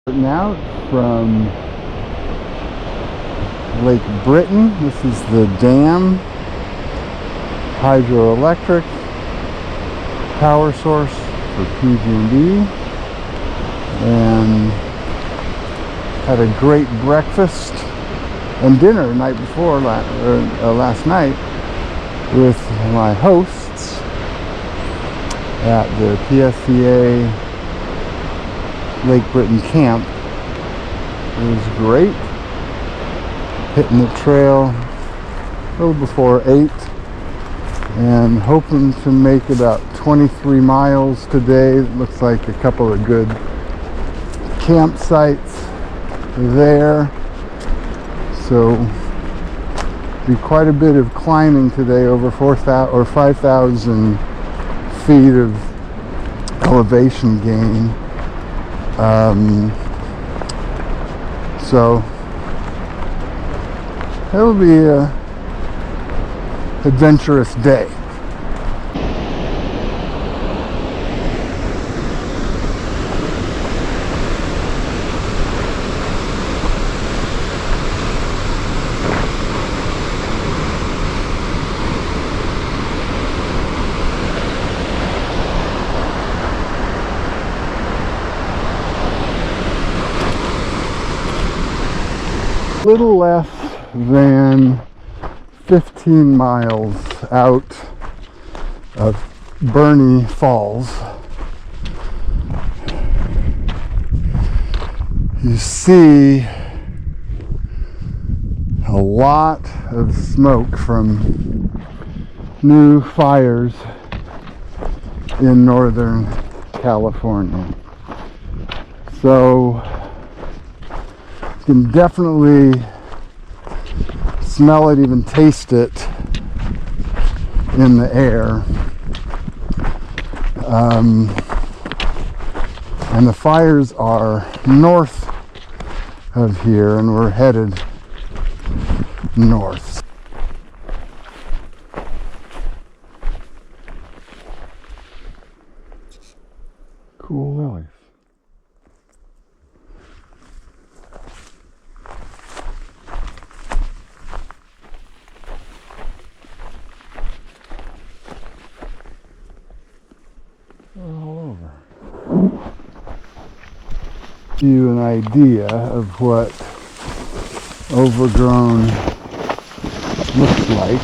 Out from Lake Britton. This is the dam, hydroelectric power source for PG&E, and had a great breakfast and dinner the night before, last night, with my hosts at the PSCA Lake Britton camp. It was great. Hitting the trail a little before 8 and hoping to make about 23 miles today. It looks like a couple of good campsites there. So be quite a bit of climbing today, over 4,000 or 5,000 feet of elevation gain. So it'll be a adventurous day. Little less than 15 miles out of Burney Falls. You see a lot of smoke from new fires in Northern California. So you can definitely smell it, even taste it in the air. And the fires are north of here, and we're headed north. Cool lilies. All over. Give you an idea of what overgrown looks like.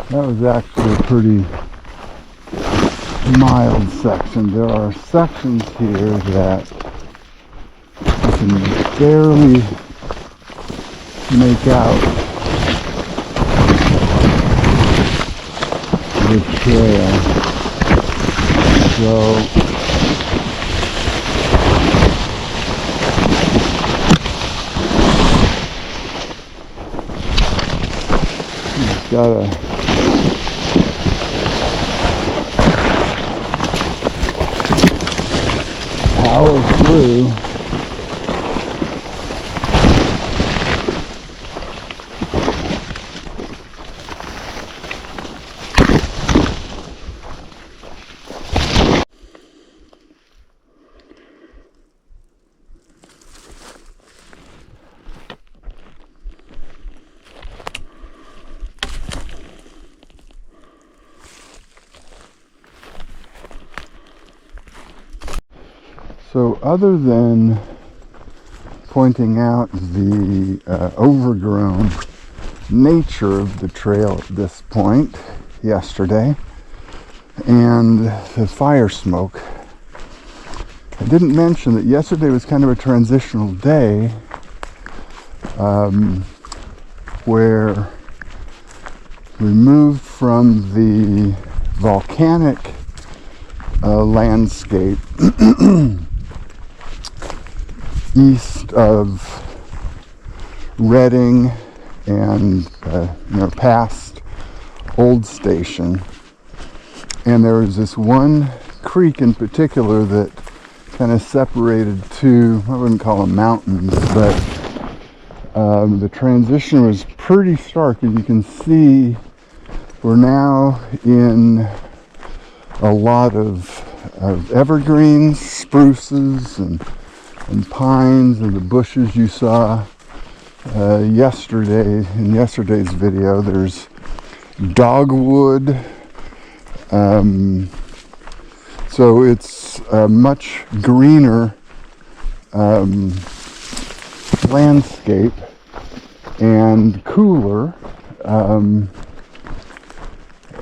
That was actually a pretty mild section. There are sections here that you can barely make out the trail. So you've got to power through. So other than pointing out the overgrown nature of the trail at this point yesterday and the fire smoke, I didn't mention that yesterday was kind of a transitional day where we moved from the volcanic landscape east of Redding and past Old Station, and there was this one creek in particular that kind of separated two, I wouldn't call them mountains, but the transition was pretty stark. As you can see, we're now in a lot of evergreens, spruces, and pines, and the bushes you saw yesterday in yesterday's video. There's dogwood, so it's a much greener landscape and cooler,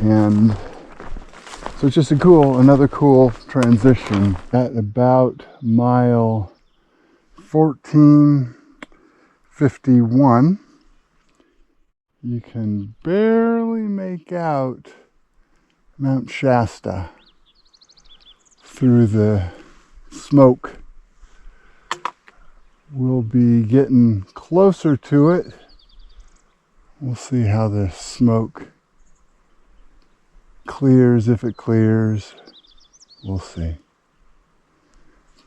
and so it's just another cool transition. At about mile 1451, you can barely make out Mount Shasta through the smoke. We'll be getting closer to it. We'll see how the smoke clears, if it clears. We'll see.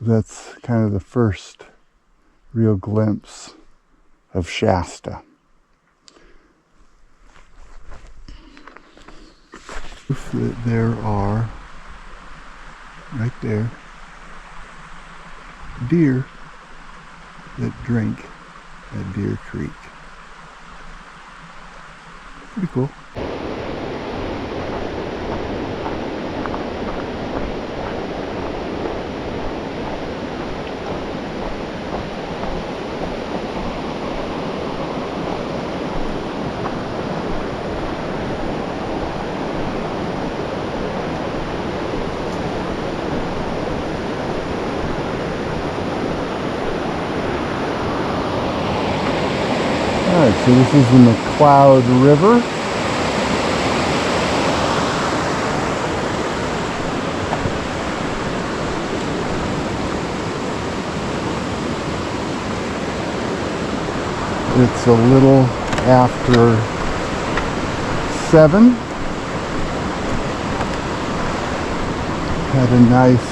That's kind of the first real glimpse of Shasta. That there are, right there, deer that drink at Deer Creek. Pretty cool. Alright, so this is the McCloud River. It's a little after 7. Had a nice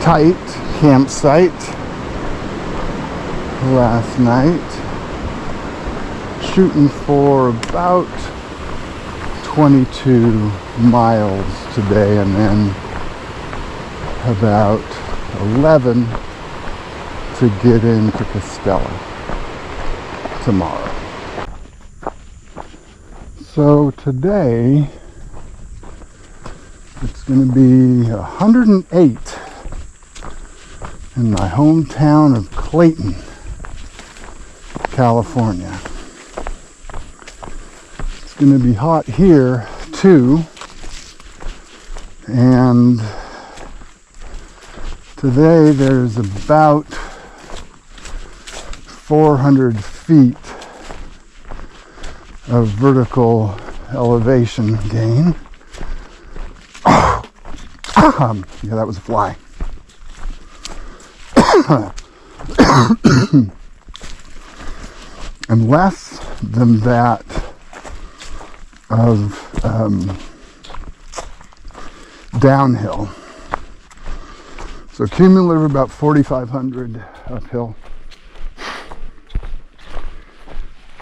tight campsite last night, shooting for about 22 miles today, and then about 11 to get into Castella tomorrow. So today it's going to be 108 in my hometown of Clayton, California. It's going to be hot here too, and today there's about 400 feet of vertical elevation gain. Yeah, that was a fly. And less than that of downhill. So cumulative about 4,500 uphill.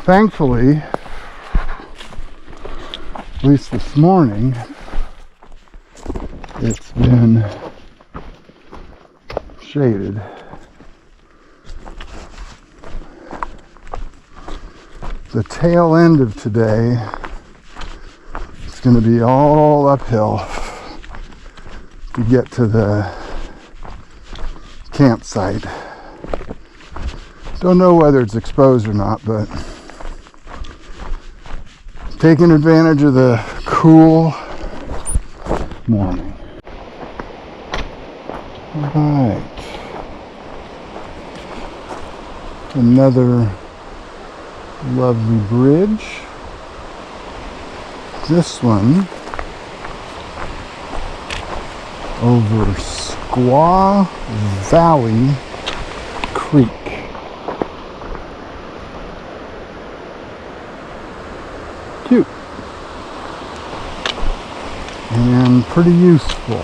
Thankfully, at least this morning, it's been shaded. The tail end of today is going to be all uphill to get to the campsite. Don't know whether it's exposed or not, but taking advantage of the cool morning. All right. Another lovely bridge. This one over Squaw Valley Creek. Cute and pretty useful.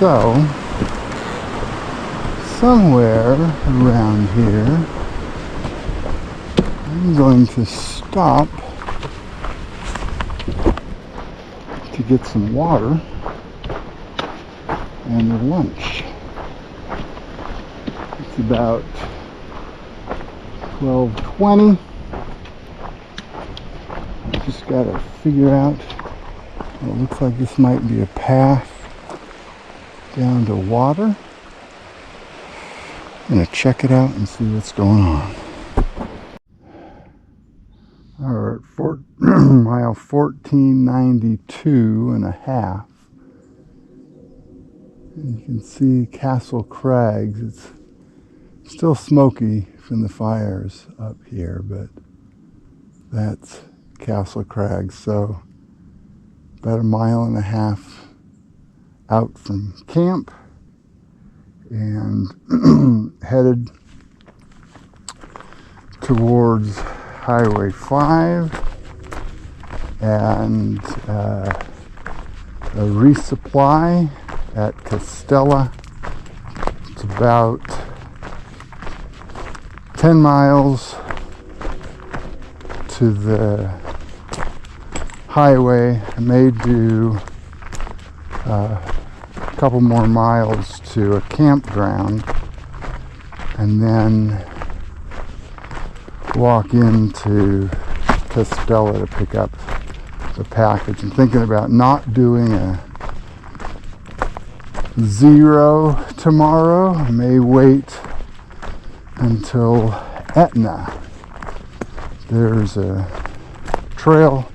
So, somewhere around here, I'm going to stop to get some water and lunch. It's about 12:20. I just got to figure out, it looks like this might be a path down to water. I'm going to check it out and see what's going on. We're at mile 1492 and a half. And you can see Castle Crags. It's still smoky from the fires up here, but that's Castle Crags. So about a mile and a half out from camp and headed towards Highway 5 and a resupply at Castella. It's about 10 miles to the highway. I may do a couple more miles to a campground and then walk into Castella to pick up the package. I'm thinking about not doing a 0 tomorrow. I may wait until Etna. There's a trail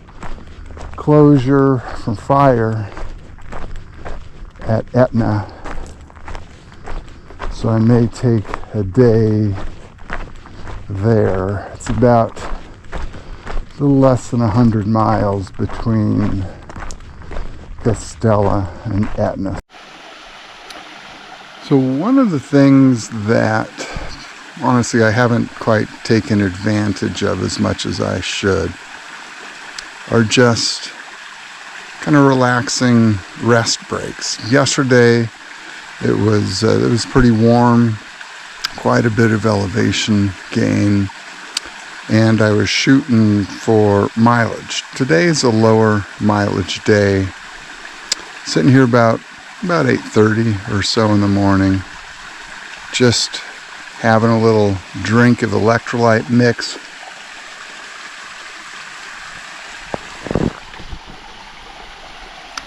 closure from fire at Etna, so I may take a day there. It's about a little less than 100 miles between Castella and Etna. So one of the things that honestly I haven't quite taken advantage of as much as I should are just kind of relaxing rest breaks. Yesterday it was pretty warm, quite a bit of elevation gain, and I was shooting for mileage. Today is a lower mileage day. Sitting here about 8:30 or so in the morning, just having a little drink of electrolyte mix.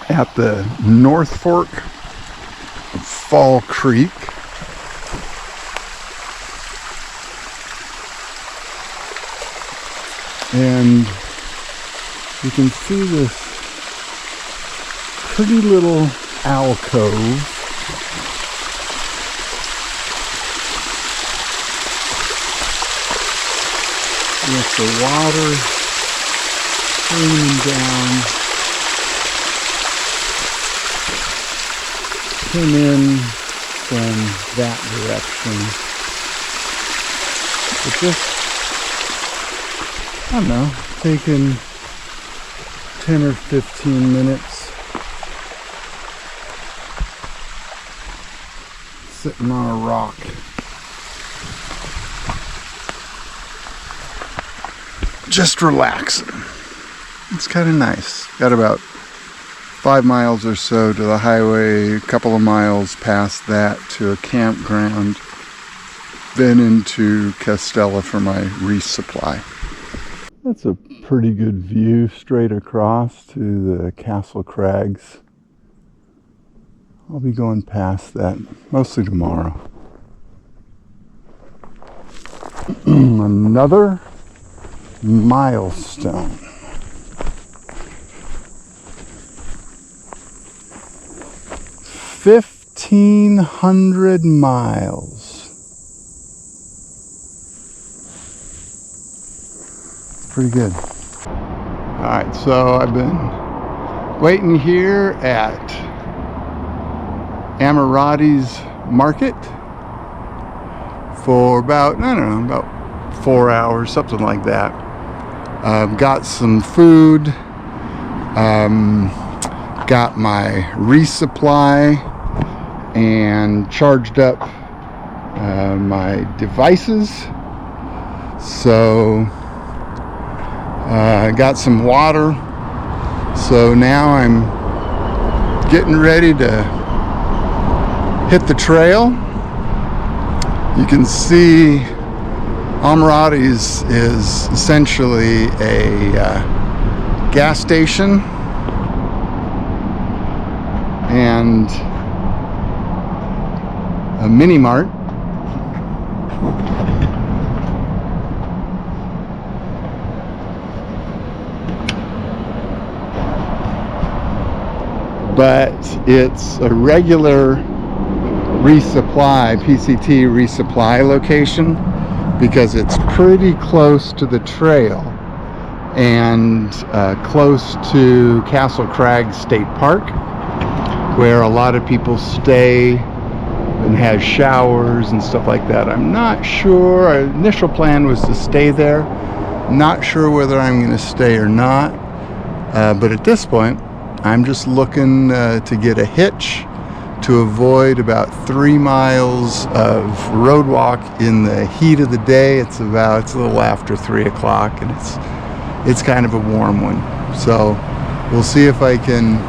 At the North Fork of Fall Creek. And you can see this pretty little alcove with the water streaming down. Came in from that direction. But just, I don't know, taking 10 or 15 minutes sitting on a rock. Just relaxing. It's kind of nice. Got about 5 miles or so to the highway, a couple of miles past that to a campground, then into Castella for my resupply. That's a pretty good view straight across to the Castle Crags. I'll be going past that mostly tomorrow. Another milestone. 1,500 miles. Pretty good. Alright, so I've been waiting here at Amirati's Market for about, I don't know, about 4 hours, something like that. Got some food, got my resupply, and charged up my devices. So I got some water. So now I'm getting ready to hit the trail. You can see Amirati's is essentially a gas station and a mini mart. But it's a regular resupply, PCT resupply location, because it's pretty close to the trail and close to Castle Crag State Park, where a lot of people stay and has showers and stuff like that. I'm not sure. Our initial plan was to stay there. Not sure whether I'm going to stay or not, but at this point I'm just looking to get a hitch to avoid about 3 miles of road walk in the heat of the day. It's a little after 3 o'clock, and it's kind of a warm one. So we'll see if I can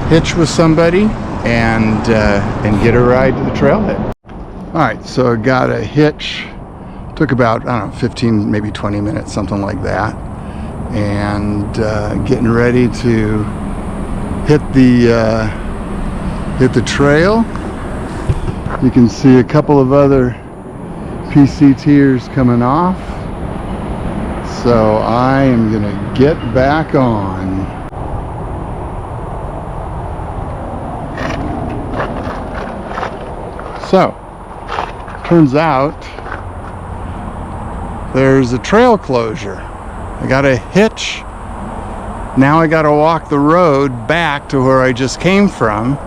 hitch with somebody and get a ride to the trailhead. All right, so I got a hitch. Took about, I don't know, 15, maybe 20 minutes, something like that. And getting ready to hit the trail. You can see a couple of other PCTers coming off. So I am gonna get back on. So, turns out there's a trail closure. I got a hitch. Now I got to walk the road back to where I just came from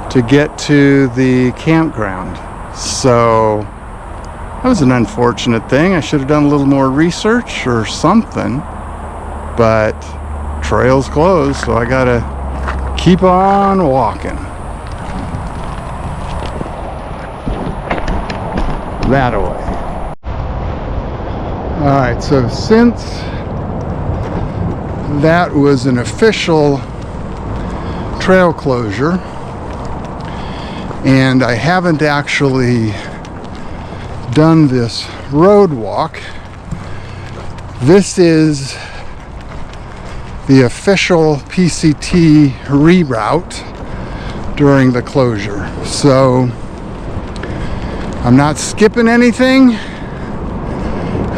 to get to the campground. So that was an unfortunate thing. I should have done a little more research or something, but trail's closed, so I got to keep on walking. That away. All right, so since that was an official trail closure and I haven't actually done this road walk, this is the official PCT reroute during the closure. So I'm not skipping anything,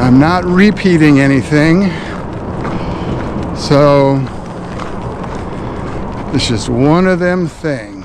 I'm not repeating anything. So it's just one of them things.